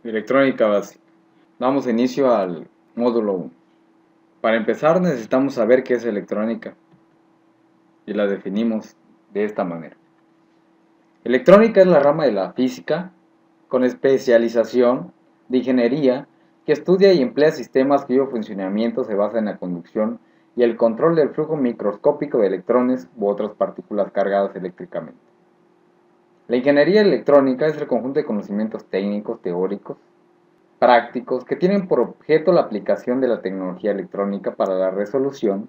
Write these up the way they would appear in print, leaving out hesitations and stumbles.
Electrónica básica. Damos inicio al módulo 1. Para empezar necesitamos saber qué es electrónica y la definimos de esta manera. Electrónica es la rama de la física con especialización de ingeniería que estudia y emplea sistemas cuyo funcionamiento se basa en la conducción y el control del flujo microscópico de electrones u otras partículas cargadas eléctricamente. La ingeniería electrónica es el conjunto de conocimientos técnicos, teóricos, prácticos que tienen por objeto la aplicación de la tecnología electrónica para la resolución,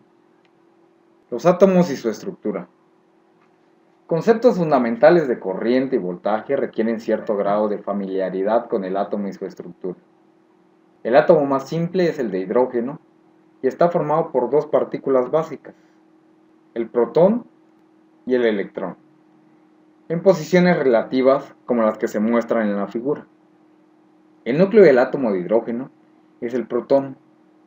los átomos y su estructura. Conceptos fundamentales de corriente y voltaje requieren cierto grado de familiaridad con el átomo y su estructura. El átomo más simple es el de hidrógeno y está formado por dos partículas básicas, el protón y el electrón, en posiciones relativas como las que se muestran en la figura. El núcleo del átomo de hidrógeno es el protón,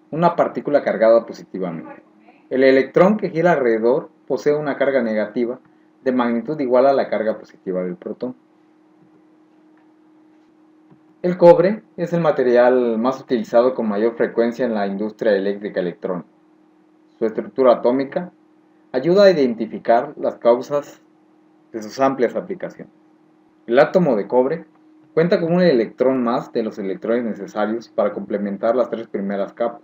una partícula cargada positivamente. El electrón que gira alrededor posee una carga negativa de magnitud igual a la carga positiva del protón. El cobre es el material más utilizado con mayor frecuencia en la industria eléctrica electrónica. Su estructura atómica ayuda a identificar las causas de sus amplias aplicaciones. El átomo de cobre cuenta con un electrón más de los electrones necesarios para complementar las tres primeras capas.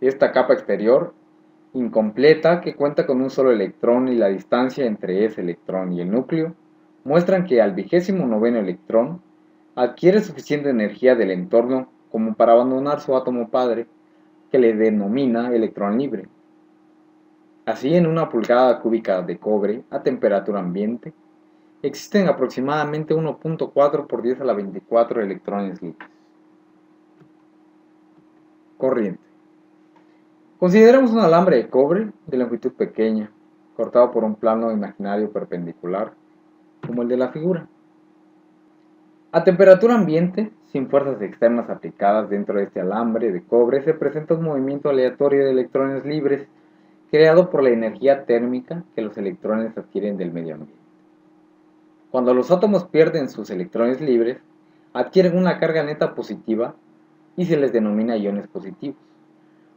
Esta capa exterior, incompleta, que cuenta con un solo electrón y la distancia entre ese electrón y el núcleo, muestran que al 29º electrón adquiere suficiente energía del entorno como para abandonar su átomo padre, que le denomina electrón libre. Así, en una pulgada cúbica de cobre a temperatura ambiente, existen aproximadamente 1.4 por 10 a la 24 electrones libres. Corriente. Consideremos un alambre de cobre de longitud pequeña, cortado por un plano imaginario perpendicular, como el de la figura. A temperatura ambiente, sin fuerzas externas aplicadas dentro de este alambre de cobre, se presenta un movimiento aleatorio de electrones libres creado por la energía térmica que los electrones adquieren del medio ambiente. Cuando los átomos pierden sus electrones libres, adquieren una carga neta positiva y se les denomina iones positivos.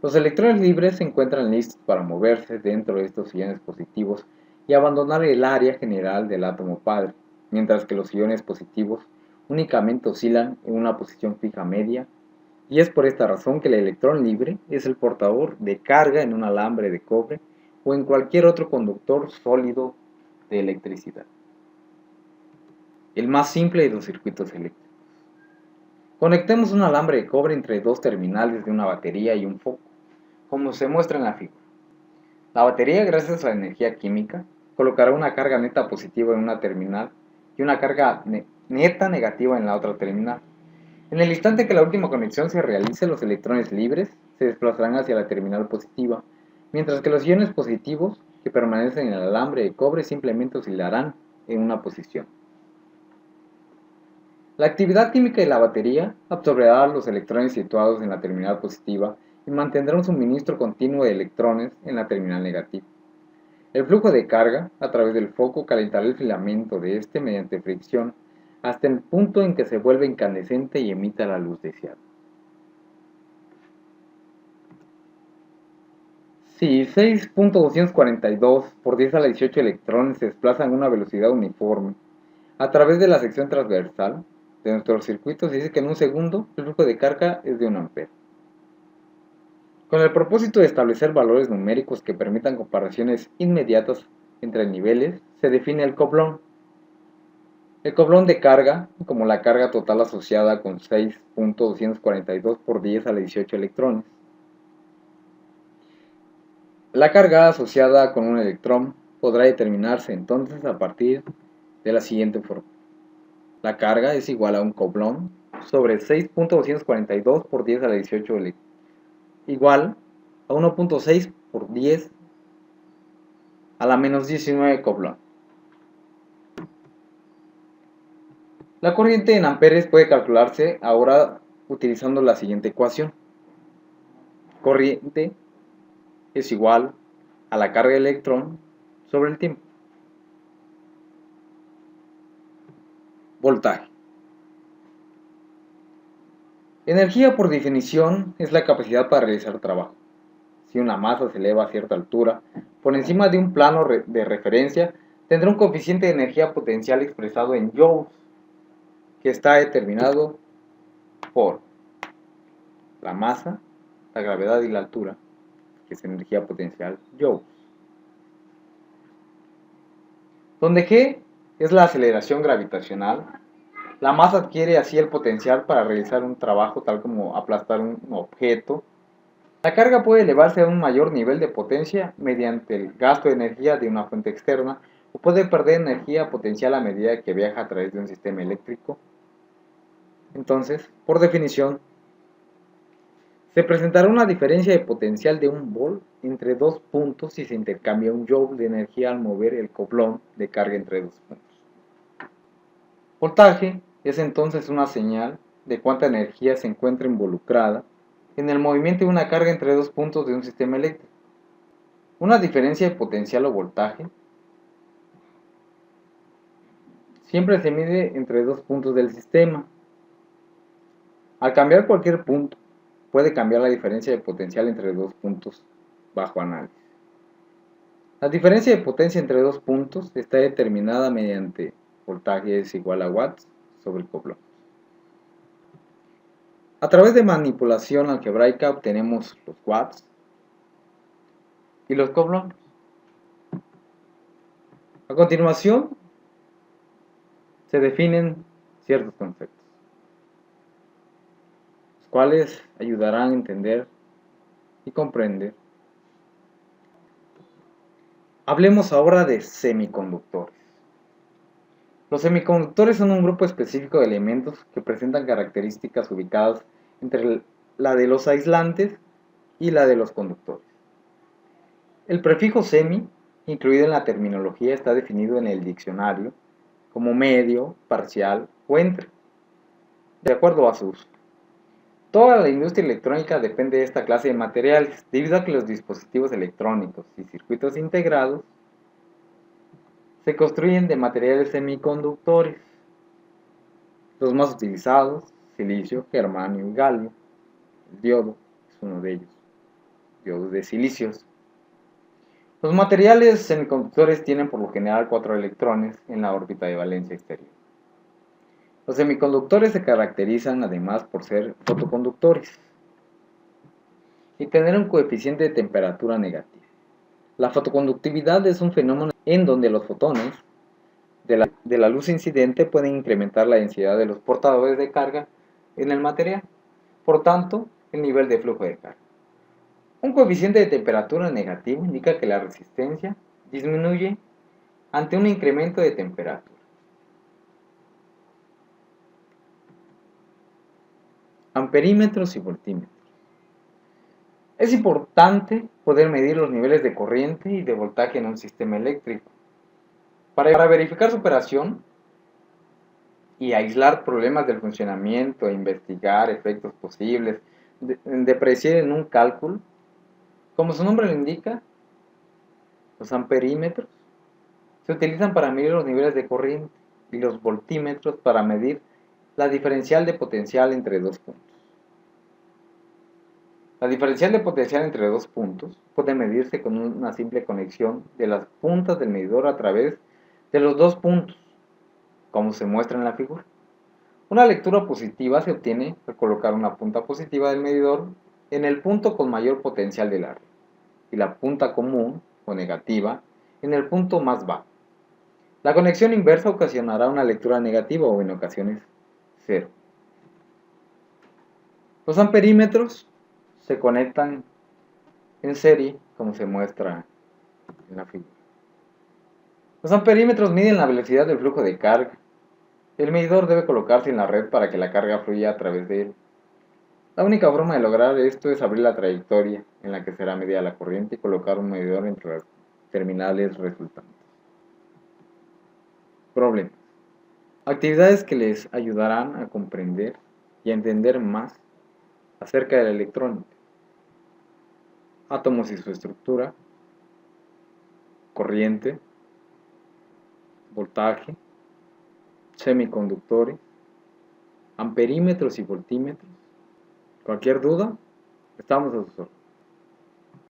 Los electrones libres se encuentran listos para moverse dentro de estos iones positivos y abandonar el área general del átomo padre, mientras que los iones positivos únicamente oscilan en una posición fija media, y es por esta razón que el electrón libre es el portador de carga en un alambre de cobre o en cualquier otro conductor sólido de electricidad. El más simple de los circuitos eléctricos. Conectemos un alambre de cobre entre dos terminales de una batería y un foco, como se muestra en la figura. La batería, gracias a la energía química, colocará una carga neta positiva en una terminal y una carga neta negativa en la otra terminal. En el instante que la última conexión se realice, los electrones libres se desplazarán hacia la terminal positiva, mientras que los iones positivos que permanecen en el alambre de cobre simplemente oscilarán en una posición. La actividad química de la batería absorberá los electrones situados en la terminal positiva y mantendrá un suministro continuo de electrones en la terminal negativa. El flujo de carga a través del foco calentará el filamento de este mediante fricción hasta el punto en que se vuelve incandescente y emita la luz deseada. Si 6.242 por 10 a la 18 electrones se desplazan a una velocidad uniforme a través de la sección transversal de nuestro circuito, se dice que en un segundo el flujo de carga es de 1 ampere. Con el propósito de establecer valores numéricos que permitan comparaciones inmediatas entre niveles, se define el coulomb. El coulomb de carga, como la carga total asociada con 6.242 por 10 a la 18 electrones. La carga asociada con un electrón podrá determinarse entonces a partir de la siguiente forma. La carga es igual a un coulomb sobre 6.242 por 10 a la 18 igual a 1.6 por 10 a la menos 19 coulomb. La corriente en amperes puede calcularse ahora utilizando la siguiente ecuación. Corriente es igual a la carga de electrón sobre el tiempo. Voltaje. Energía, por definición, es la capacidad para realizar trabajo. Si una masa se eleva a cierta altura, por encima de un plano de referencia, tendrá un coeficiente de energía potencial expresado en joules, que está determinado por la masa, la gravedad y la altura, que es energía potencial joules. Donde G es la aceleración gravitacional, la masa adquiere así el potencial para realizar un trabajo tal como aplastar un objeto. La carga puede elevarse a un mayor nivel de potencia mediante el gasto de energía de una fuente externa o puede perder energía potencial a medida que viaja a través de un sistema eléctrico. Entonces, por definición, se presentará una diferencia de potencial de 1 volt entre dos puntos si se intercambia un joule de energía al mover el coplón de carga entre dos puntos. Voltaje es entonces una señal de cuánta energía se encuentra involucrada en el movimiento de una carga entre dos puntos de un sistema eléctrico. Una diferencia de potencial o voltaje siempre se mide entre dos puntos del sistema. Al cambiar cualquier punto, puede cambiar la diferencia de potencial entre dos puntos bajo análisis. La diferencia de potencia entre dos puntos está determinada mediante voltaje es igual a watts sobre el coplón. A través de manipulación algebraica obtenemos los watts y los coplones. A continuación, se definen ciertos conceptos, los cuales ayudarán a entender y comprender. Hablemos ahora de semiconductores. Los semiconductores son un grupo específico de elementos que presentan características ubicadas entre la de los aislantes y la de los conductores. El prefijo semi, incluido en la terminología, está definido en el diccionario como medio, parcial o entre, de acuerdo a su uso. Toda la industria electrónica depende de esta clase de materiales, debido a que los dispositivos electrónicos y circuitos integrados se construyen de materiales semiconductores. Los más utilizados, silicio, germanio y galio. El diodo es uno de ellos, diodos de silicios. Los materiales semiconductores tienen por lo general 4 electrones en la órbita de valencia exterior. Los semiconductores se caracterizan además por ser fotoconductores y tener un coeficiente de temperatura negativo. La fotoconductividad es un fenómeno en donde los fotones de la luz incidente pueden incrementar la densidad de los portadores de carga en el material, por tanto, el nivel de flujo de carga. Un coeficiente de temperatura negativo indica que la resistencia disminuye ante un incremento de temperatura. Amperímetros y voltímetros. Es importante poder medir los niveles de corriente y de voltaje en un sistema eléctrico. Para verificar su operación y aislar problemas del funcionamiento e investigar efectos posibles de predecir en un cálculo, como su nombre lo indica, los amperímetros se utilizan para medir los niveles de corriente y los voltímetros para medir la diferencial de potencial entre dos puntos. La diferencial de potencial entre dos puntos puede medirse con una simple conexión de las puntas del medidor a través de los dos puntos, como se muestra en la figura. Una lectura positiva se obtiene al colocar una punta positiva del medidor en el punto con mayor potencial de la red y la punta común o negativa en el punto más bajo. La conexión inversa ocasionará una lectura negativa o en ocasiones cero. Los amperímetros se conectan en serie, como se muestra en la figura. Los amperímetros miden la velocidad del flujo de carga. El medidor debe colocarse en la red para que la carga fluya a través de él. La única forma de lograr esto es abrir la trayectoria en la que será medida la corriente y colocar un medidor entre las terminales resultantes. Problemas. Actividades que les ayudarán a comprender y a entender más acerca de la electrónica. Átomos y su estructura, corriente, voltaje, semiconductores, amperímetros y voltímetros, Cualquier duda, estamos a sus órdenes.